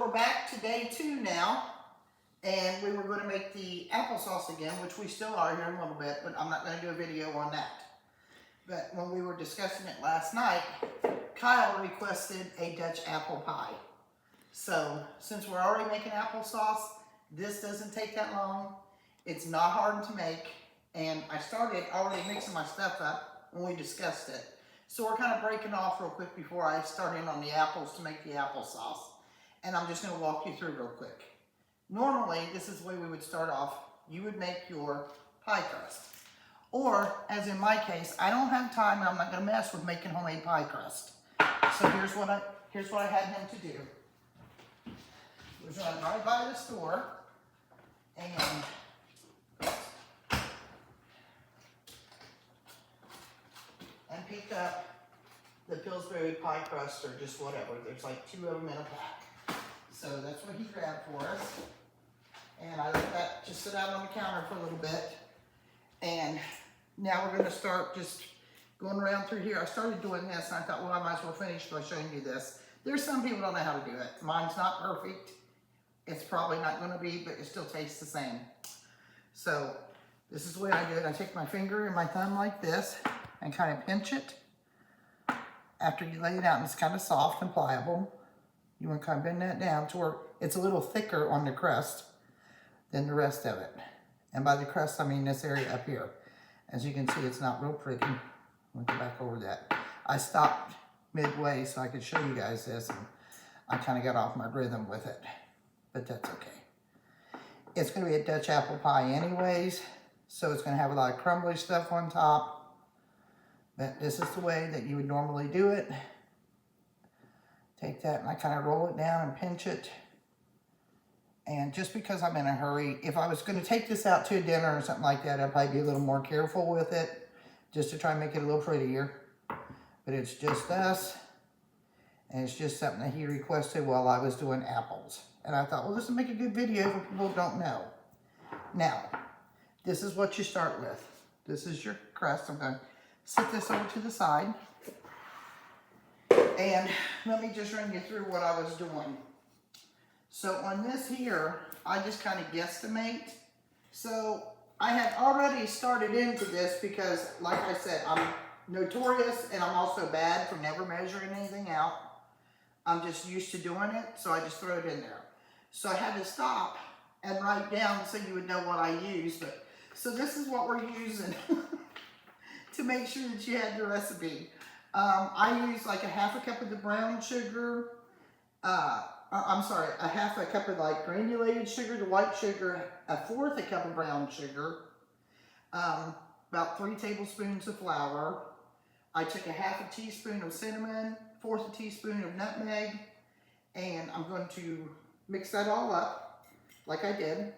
we're back to day 2 now, and we were going to make the applesauce again, which we still are here in a little bit, but I'm not going to do a video on that. But when we were discussing it last night, Kyle requested a Dutch apple pie. So since we're already making applesauce, this doesn't take that long. It's not hard to make, and I started already mixing my stuff up when we discussed it. So we're kind of breaking off real quick before I start in on the apples to make the applesauce. And I'm just going to walk you through real quick. Normally, this is the way we would start off. You would make your pie crust. Or, as in my case, I don't have time and I'm not going to mess with making homemade pie crust. So here's what I had him to do. He was running right by the store and picked up the Pillsbury pie crust or just whatever. There's like 2 of them in a pack. So that's what he grabbed for us. And I let that just sit out on the counter for a little bit. And now we're going to start just going around through here. I started doing this and I thought, well, I might as well finish by showing you this. There's some people don't know how to do it. Mine's not perfect. It's probably not going to be, but it still tastes the same. So this is the way I do it. I take my finger and my thumb like this and kind of pinch it. After you lay it out and it's kind of soft and pliable, you want to kind of bend that down to where it's a little thicker on the crust than the rest of it. And by the crust, I mean this area up here. As you can see, it's not real pretty. I'll go back over that. I stopped midway so I could show you guys this, and I kind of got off my rhythm with it, but that's okay. It's going to be a Dutch apple pie anyways, so it's going to have a lot of crumbly stuff on top. But this is the way that you would normally do it. Take that and I kind of roll it down and pinch it. And just because I'm in a hurry, if I was going to take this out to a dinner or something like that, I'd probably be a little more careful with it, just to try and make it a little prettier. But it's just us, and it's just something that he requested while I was doing apples. And I thought, well, this will make a good video for people who don't know. Now, this is what you start with. This is your crust. I'm going to set this over to the side. And let me just run you through what I was doing. So on this here, I just kind of guesstimate. So I had already started into this because, like I said, I'm notorious and I'm also bad for never measuring anything out. I'm just used to doing it, so I just throw it in there. So I had to stop and write down so you would know what I used. But so this is what we're using to make sure that you had the recipe. I use like a half a cup of the brown sugar. I'm sorry, a half a cup of like granulated sugar, the white sugar, a 1/4 a cup of brown sugar, about 3 tablespoons of flour. I took a half a teaspoon of cinnamon, 1/4 a teaspoon of nutmeg, and I'm going to mix that all up like I did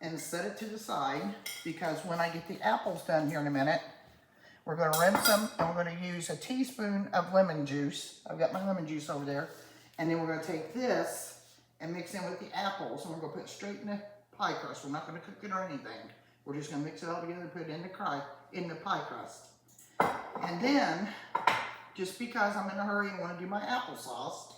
and set it to the side, because when I get the apples done here in a minute, we're going to rinse them and we're going to use a teaspoon of lemon juice. I've got my lemon juice over there. And then we're going to take this and mix in with the apples, and we're going to put it straight in the pie crust. We're not going to cook it or anything. We're just going to mix it all together and put it in the pie crust. And then, just because I'm in a hurry and want to do my applesauce,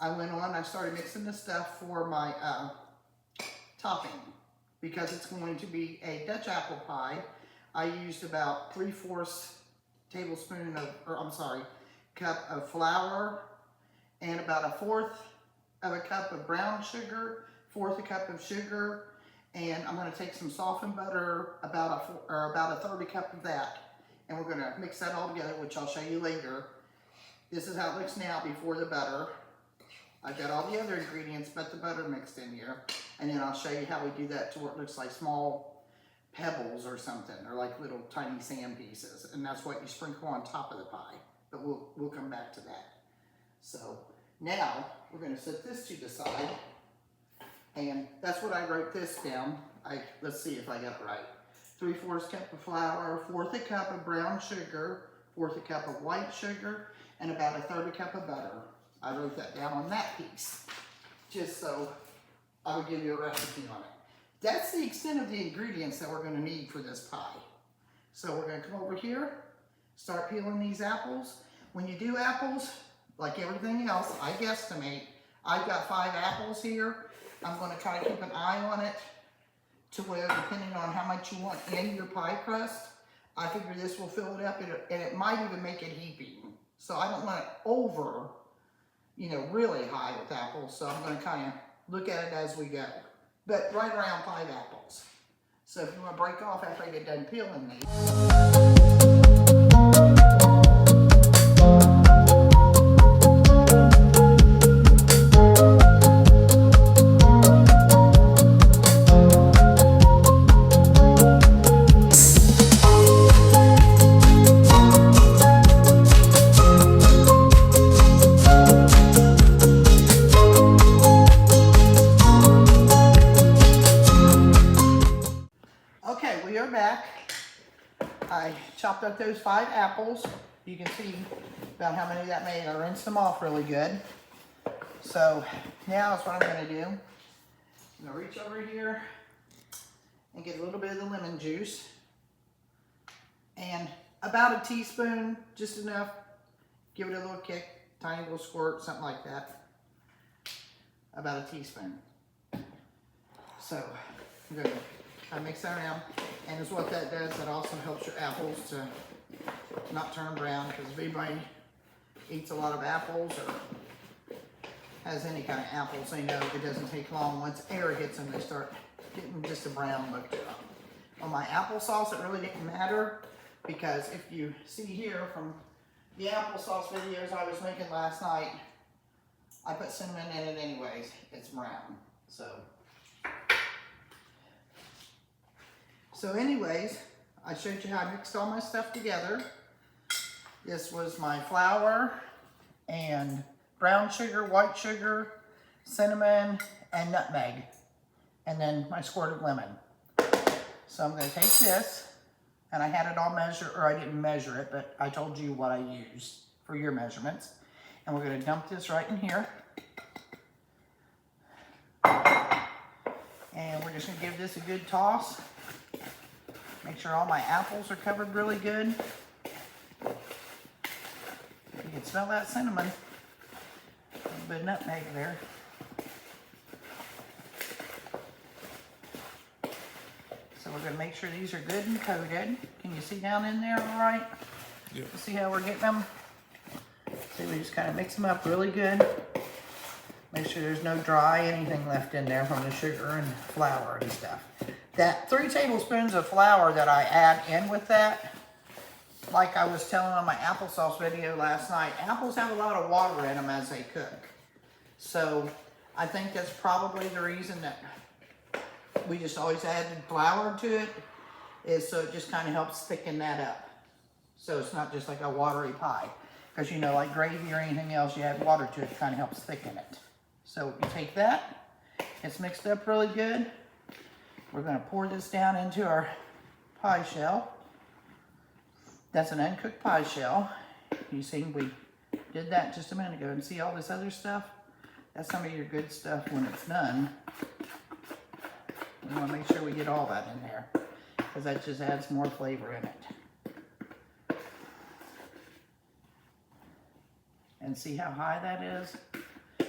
I went on and I started mixing the stuff for my topping. Because it's going to be a Dutch apple pie, I used about 3/4 tablespoon cup of flour, and about a 1/4 of a cup of brown sugar, 1/4 a cup of sugar, and I'm going to take some softened butter, about a 1/3 cup of that, and we're going to mix that all together, which I'll show you later. This is how it looks now before the butter. I've got all the other ingredients but the butter mixed in here, and then I'll show you how we do that to where it looks like small pebbles or something, or like little tiny sand pieces, and that's what you sprinkle on top of the pie, but we'll come back to that. So now we're going to set this to the side, and that's what I wrote this down. Let's see if I got it right. 3/4 cup of flour, 1/4 a cup of brown sugar, 1/4 a cup of white sugar, and about a 1/3 a cup of butter. I wrote that down on that piece, just so I would give you a recipe on it. That's the extent of the ingredients that we're going to need for this pie. So we're going to come over here, start peeling these apples. When you do apples, like everything else, I guesstimate. I've got 5 apples here. I'm going to kind of keep an eye on it to where, depending on how much you want in your pie crust, I figure this will fill it up, and it might even make it heaping. So I don't want it over, you know, really high with apples. So I'm going to kind of look at it as we go. But right around 5 apples. So if you want to break off after I get done peeling these. I chopped up those 5 apples. You can see about how many that made. I rinsed them off really good. So now that's what I'm going to do. I'm going to reach over here and get a little bit of the lemon juice. And about a teaspoon, just enough. Give it a little kick, tiny little squirt, something like that. About a teaspoon. So I'm going to mix that around. And is what that does, that also helps your apples to not turn brown, because if anybody eats a lot of apples or has any kind of apples, they know it doesn't take long. Once air hits them, they start getting just a brown look to them. On my applesauce, it really didn't matter, because if you see here from the applesauce videos I was making last night, I put cinnamon in it anyways. It's brown. So anyways, I showed you how I mixed all my stuff together. This was my flour and brown sugar, white sugar, cinnamon, and nutmeg. And then my squirt of lemon. So I'm going to take this, and I had it all measured, or I didn't measure it, but I told you what I used for your measurements. And we're going to dump this right in here. And we're just going to give this a good toss. Make sure all my apples are covered really good. You can smell that cinnamon. A little bit of nutmeg there. So we're going to make sure these are good and coated. Can you see down in there all right? Yeah. See how we're getting them? See, we just kind of mix them up really good. Make sure there's no dry anything left in there from the sugar and flour and stuff. That 3 tablespoons of flour that I add in with that, like I was telling on my applesauce video last night, apples have a lot of water in them as they cook. So I think that's probably the reason that we just always added flour to it, is so it just kind of helps thicken that up. So it's not just like a watery pie. Because you know, like gravy or anything else, you add water to it, it kind of helps thicken it. So you take that, it's mixed up really good. We're going to pour this down into our pie shell. That's an uncooked pie shell. You see, we did that just a minute ago. And see all this other stuff? That's some of your good stuff when it's done. We want to make sure we get all that in there, because that just adds more flavor in it. And see how high that is?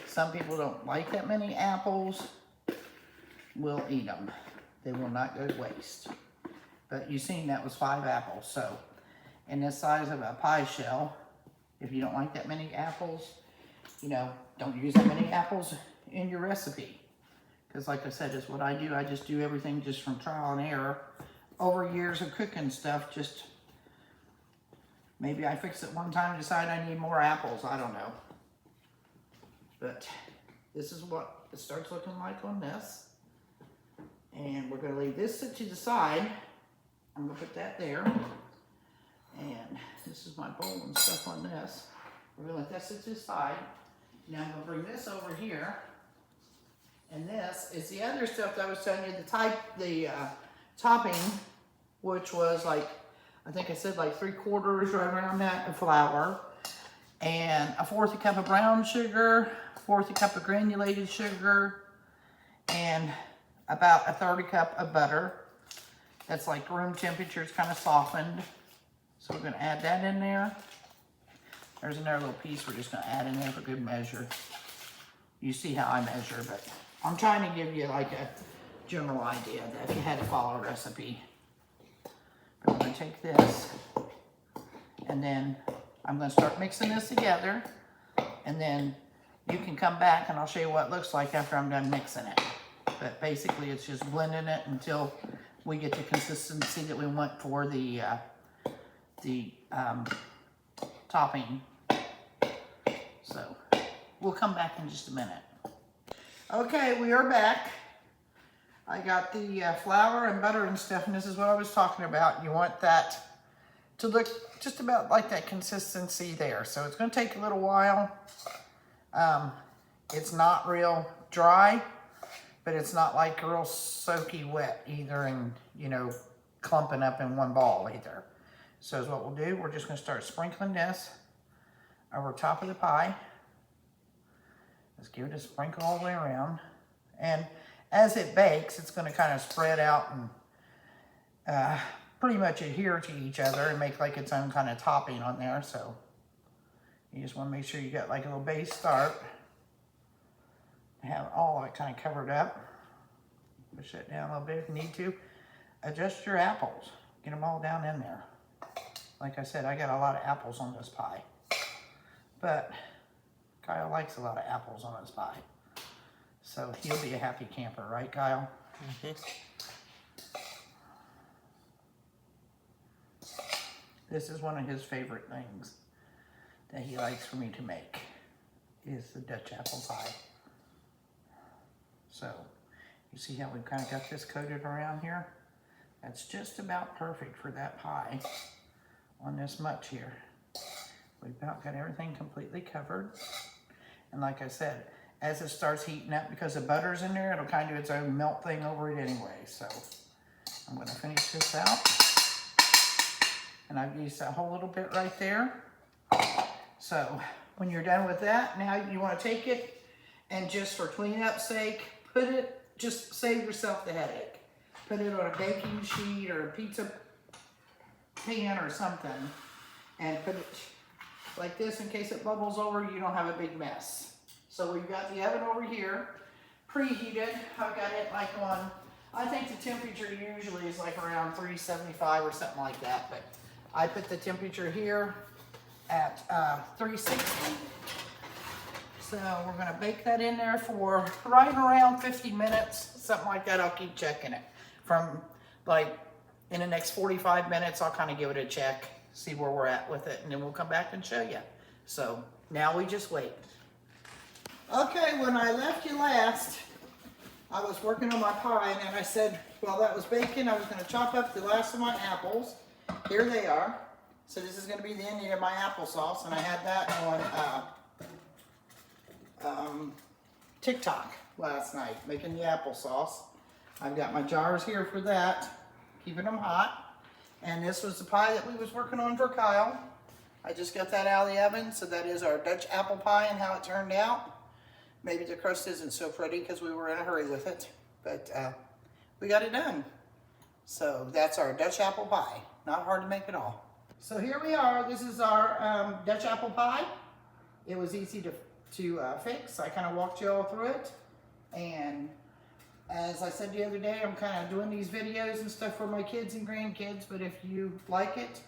Some people don't like that many apples. We'll eat them. They will not go to waste. But you seen that was 5 apples. So in this size of a pie shell, if you don't like that many apples, you know, don't use that many apples in your recipe. Because like I said, it's what I do. I just do everything just from trial and error. Over years of cooking stuff, just maybe I fix it one time and decide I need more apples. I don't know. But this is what it starts looking like on this. And we're going to leave this to the side. I'm going to put that there. And this is my bowl and stuff on this. We're going to let that sit to the side. Now I'm going to bring this over here. And this is the other stuff that I was telling you, the topping, which was like, I think I said like 3/4 right around that of flour. And a 1/4 cup of brown sugar, 1/4 cup of granulated sugar, and about a 1/3 cup of butter. That's like room temperature, it's kind of softened. So we're going to add that in there. There's another little piece we're just going to add in there for good measure. you see how I measure, but I'm trying to give you like a general idea that if you had to follow a recipe. But I'm gonna take this, and then I'm gonna start mixing this together, and then you can come back and I'll show you what it looks like after I'm done mixing it. But basically it's just blending it until we get the consistency that we want for the topping. So we'll come back in just a minute. Okay, we are back. I got the flour and butter and stuff, and this is what I was talking about. You want that to look just about like that consistency there. So it's going to take a little while. It's not real dry, but it's not like real soaky wet either, and you know, clumping up in one ball either. So is what we'll do. We're just going to start sprinkling this over top of the pie. Let's give it a sprinkle all the way around. And as it bakes, it's going to kind of spread out and pretty much adhere to each other and make like its own kind of topping on there. So you just want to make sure you got like a little base start. Have all of it kind of covered up. Push that down a little bit if you need to. Adjust your apples. Get them all down in there. Like I said, I got a lot of apples on this pie. But Kyle likes a lot of apples on his pie. So he'll be a happy camper, right, Kyle? Mm-hmm. This is one of his favorite things that he likes for me to make, is the Dutch apple pie. So you see how we've kind of got this coated around here? That's just about perfect for that pie on this much here. We've about got everything completely covered. And like I said, as it starts heating up, because the butter's in there, it'll kind of do its own melt thing over it anyway. So I'm going to finish this out. And I've used that whole little bit right there. So when you're done with that, now you want to take it and just for cleanup's sake, put it, just save yourself the headache. Put it on a baking sheet or a pizza pan or something, and put it like this in case it bubbles over, you don't have a big mess. So we've got the oven over here, preheated. I've got it like on, I think the temperature usually is like around 375 or something like that, but I put the temperature here at 360. So we're gonna bake that in there for right around 50 minutes, something like that. I'll keep checking it. From like in the next 45 minutes, I'll kind of give it a check, see where we're at with it, and then we'll come back and show you. So now we just wait. Okay, when I left you last, I was working on my pie, and then I said, while that was baking, I was gonna chop up the last of my apples. Here they are. So this is gonna be the ending of my applesauce, and I had that on TikTok last night, making the applesauce. I've got my jars here for that, keeping them hot. And this was the pie that we was working on for Kyle. I just got that out of the oven, so that is our Dutch apple pie and how it turned out. Maybe the crust isn't so pretty because we were in a hurry with it, but we got it done. So that's our Dutch apple pie. Not hard to make at all. So here we are. This is our Dutch apple pie. It was easy to fix. I kind of walked you all through it. And as I said the other day, I'm kind of doing these videos and stuff for my kids and grandkids. But if you like it,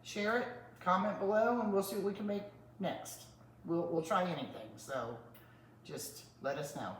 share it, comment below, and we'll see what we can make next. We'll try anything. So just let us know.